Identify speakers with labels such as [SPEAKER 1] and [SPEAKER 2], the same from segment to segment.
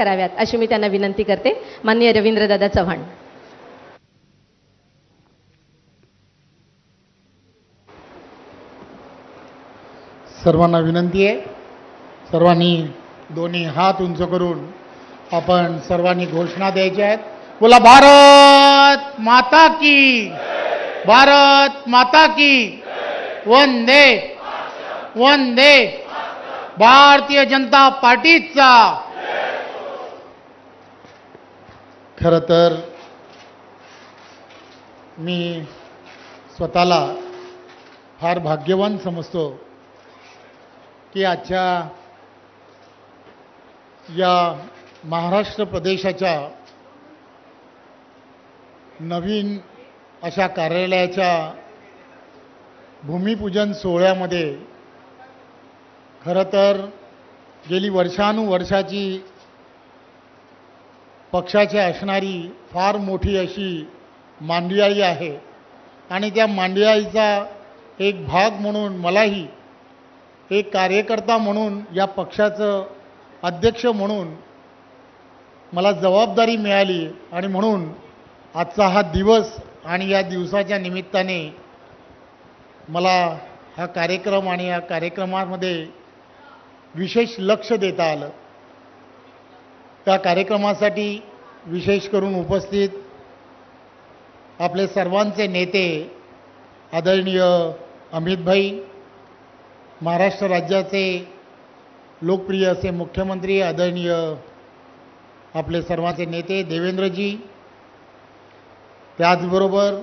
[SPEAKER 1] कराव्यात अशी मी त्यांना विनंती करते. माननीय रवींद्रदादा चव्हाण.
[SPEAKER 2] सर्वांना विनंती आहे, सर्वांनी दोन्ही हात उंच करून आपण सर्वांनी घोषणा द्यायच्या आहेत. बोला भारत माता की, भारत माता की, वंदे वंदे, भारतीय जनता पार्टीचा. खरं तर मी स्वतःला फार भाग्यवान समजतो की आजच्या या महाराष्ट्र प्रदेशाच्या नवीन अशा कार्यालयाच्या भूमिपूजन सोहळ्यामध्ये खरं तर गेली वर्षानुवर्षाची पक्षाची असणारी फार मोठी अशी मांदियाळी आहे आणि त्या मांदियाळीचा एक भाग म्हणून मलाही एक कार्यकर्ता म्हणून या पक्षाचं अध्यक्ष म्हणून मला जबाबदारी मिळाली आणि म्हणून आजचा हा दिवस आणि या दिवसाच्या निमित्ताने मला हा कार्यक्रम आणि या कार्यक्रमामध्ये विशेष लक्ष देता आलं. त्या कार्यक्रमासाठी विशेष करून उपस्थित आपले सर्वांचे नेते आदरणीय अमितभाई, महाराष्ट्र राज्याचे लोकप्रिय असे मुख्यमंत्री आदरणीय आपले सर्वांचे नेते देवेंद्रजी, त्याचबरोबर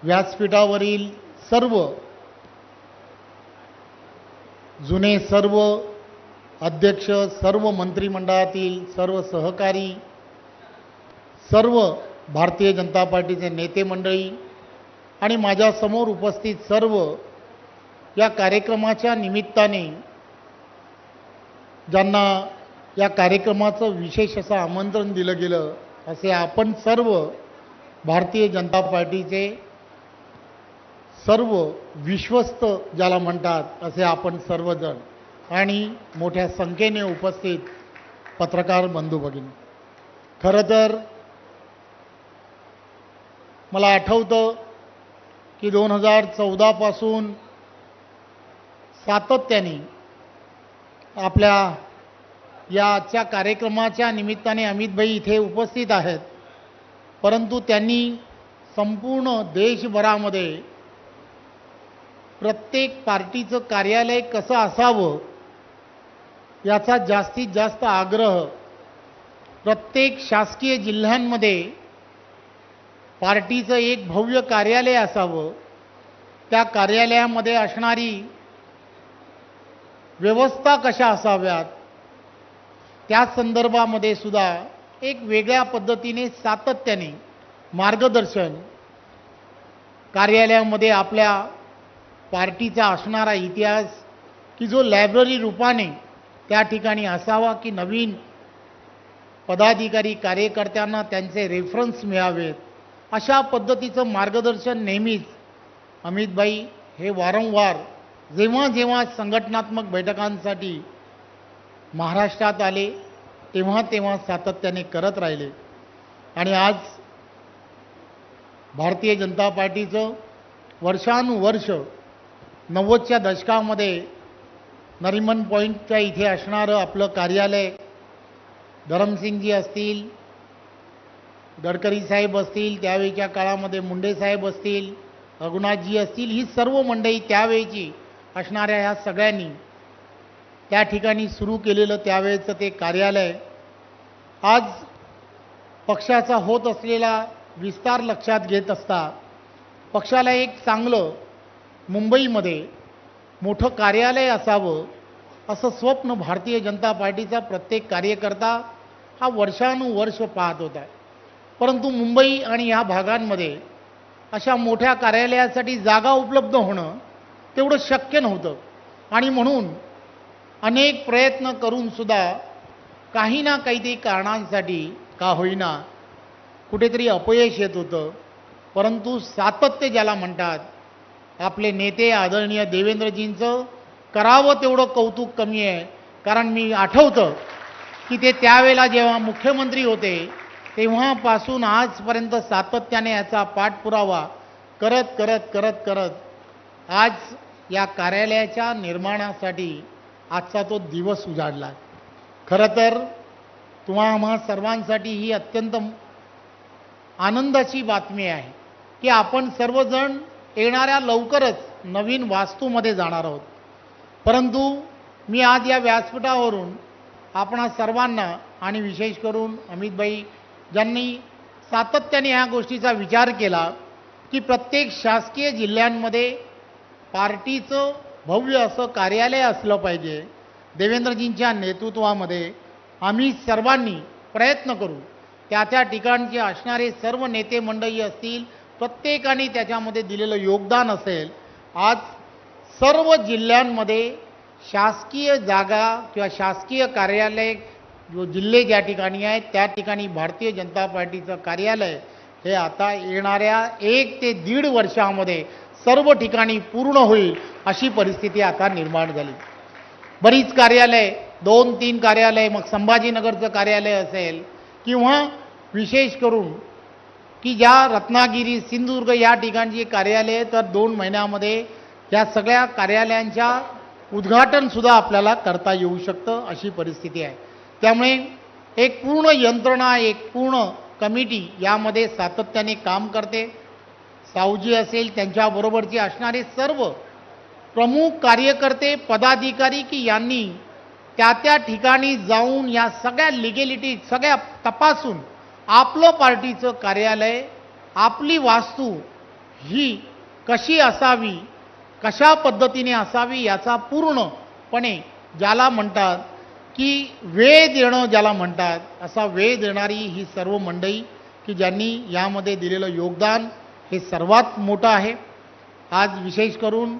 [SPEAKER 2] व्यासपीठावरील सर्व जुने सर्व अध्यक्ष, सर्व मंत्रिमंडळातील सर्व सहकारी, सर्व भारतीय जनता पार्टीचे नेते मंडळी आणि माझ्यासमोर उपस्थित सर्व या कार्यक्रमाच्या निमित्ताने ज्यांना या कार्यक्रमाचं विशेष असं आमंत्रण दिलं गेलं असे आपण सर्व भारतीय जनता पार्टीचे सर्व विश्वस्त ज्याला म्हणतात असे आपण सर्वजण आणि मोठ्या संख्येने उपस्थित पत्रकार बंधू भगिनी, खरं तर मला आठवतं की 2014 पासून सातत्याने आपल्या याच्या कार्यक्रमाच्या निमित्ताने अमितभाई इथे उपस्थित आहेत, परंतु त्यांनी संपूर्ण देशभरामध्ये प्रत्येक पार्टीचं कार्यालय कसं असावं याचा जास्तीत जास्त आग्रह, प्रत्येक शासकीय जिल्ह्यांमध्ये पार्टीचं एक भव्य कार्यालय असावं, त्या कार्यालयामध्ये असणारी व्यवस्था कशा असाव्यात त्या संदर्भामध्ये सुद्धा एक वेगळ्या पद्धतीने सातत्याने मार्गदर्शन कार्यालयामध्ये आपल्या पार्टीचा असणारा इतिहास की जो लायब्ररी रूपाने त्या ठिकाणी असावा की नवीन पदाधिकारी कार्यकर्त्यांना त्यांचे रेफरन्स मिळावेत अशा पद्धतीचं मार्गदर्शन नेहमीच अमितभाई हे वारंवार जेव्हा जेव्हा संघटनात्मक बैठकांसाठी महाराष्ट्रात आले तेव्हा तेव्हा सातत्याने करत राहिले. आणि आज भारतीय जनता पार्टीचं वर्षानुवर्ष 90च्या दशकामध्ये नरिमन पॉईंटच्या इथे असणारं आपलं कार्यालय, धरमसिंगजी असतील, गडकरी साहेब असतील, त्यावेळीच्या काळामध्ये मुंडे साहेब असतील, रघुनाथजी असतील, ही सर्व मंडळी त्यावेळीची असणाऱ्या ह्या सगळ्यांनी त्या ठिकाणी सुरू केलेलं त्यावेळेचं ते कार्यालय आज पक्षाचा होत असलेला विस्तार लक्षात घेत असता पक्षाला एक चांगलं मुंबईमध्ये मोठं कार्यालय असावं असं स्वप्न भारतीय जनता पार्टीचा प्रत्येक कार्यकर्ता हा वर्षानुवर्ष पाहत होता. परंतु मुंबई आणि ह्या भागांमध्ये अशा मोठ्या कार्यालयासाठी जागा उपलब्ध होणं तेवढं शक्य नव्हतं आणि म्हणून अनेक प्रयत्न करून सुद्धा काही ना काहीतरी कारणांसाठी का होईना कुठेतरी अपयश येत होतं. परंतु सातत्य ज्याला म्हणतात, आपले नेते आदरणीय देवेंद्रजींचं करावं तेवढं कौतुक कमी आहे. कारण मी आठवतं की ते त्यावेळेला जेव्हा मुख्यमंत्री होते तेव्हापासून आजपर्यंत सातत्याने याचा पाठपुरावा करत करत करत करत आज या कार्यालयाच्या निर्माणासाठी आजचा तो दिवस उजाडला. खरं तर तुम्हा आम्हा सर्वांसाठी ही अत्यंत आनंदाची बातमी आहे की आपण सर्वजण येणाऱ्या लवकरच नवीन वास्तूमध्ये जाणार आहोत. परंतु मी आज या व्यासपीठावरून आपणा सर्वांना आणि विशेष करून अमितभाई ज्यांनी सातत्याने ह्या गोष्टीचा विचार केला की प्रत्येक शासकीय जिल्ह्यांमध्ये पार्टीचं भव्य असं कार्यालय असलं पाहिजे, देवेंद्रजींच्या नेतृत्वामध्ये आम्ही सर्वांनी प्रयत्न करू. त्या ठिकाणचे असणारे सर्व नेते मंडळी असतील, प्रत्येकाने त्याच्यामध्ये दिलेलं योगदान असेल. आज सर्व जिल्ह्यांमध्ये शासकीय जागा किंवा शासकीय कार्यालय जो जिल्हे ज्या ठिकाणी आहेत त्या ठिकाणी भारतीय जनता पार्टीचं कार्यालय हे आता येणाऱ्या 1 ते 1.5 वर्षामध्ये सर्व ठिकाणी पूर्ण होईल अशी परिस्थिती आता निर्माण झाली. बरीच कार्यालय 2-3 कार्यालय, मग संभाजीनगरचं कार्यालय असेल किंवा विशेष करून की ज्या रत्नागिरी सिंधुदुर्ग या ठिकाणची कार्यालय तर 2 महिन्यामध्ये या सगळ्या कार्यालयांच्या उद्घाटनसुद्धा आपल्याला करता येऊ शकतं अशी परिस्थिती आहे. त्यामुळे एक पूर्ण यंत्रणा, एक पूर्ण कमिटी यामध्ये सातत्याने काम करते. सावजी असेल, त्यांच्याबरोबरचे असणारे सर्व प्रमुख कार्यकर्ते पदाधिकारी की यांनी त्या ठिकाणी जाऊन या सगळ्या लिगॅलिटी सगळ्या तपासून आपलं पार्टीचं कार्यालय, आपली वास्तू ही कशी असावी, कशा पद्धतीने असावी याचा पूर्णपणे ज्याला म्हणतात की वेळ देणं ज्याला म्हणतात असा वेळ देणारी ही सर्व मंडळी की ज्यांनी यामध्ये दिलेलं योगदान हे सर्वात मोठं आहे. आज विशेष करून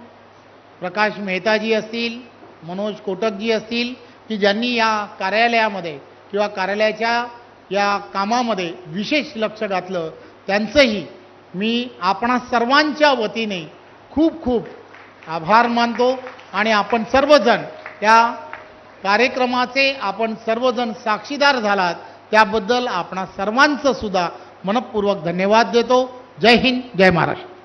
[SPEAKER 2] प्रकाश मेहताजी असतील, मनोज कोटकजी असतील की ज्यांनी या कार्यालयामध्ये किंवा कार्यालयाच्या या कामामध्ये विशेष लक्ष घातलं, त्यांचंही मी आपणा सर्वांच्या वतीने खूप खूप आभार मानतो. आणि आपण सर्वजण त्या कार्यक्रमाचे आपण सर्वजण साक्षीदार झालात त्याबद्दल आपणा सर्वांचं सुद्धा मनपूर्वक धन्यवाद देतो. जय हिंद, जय महाराष्ट्र.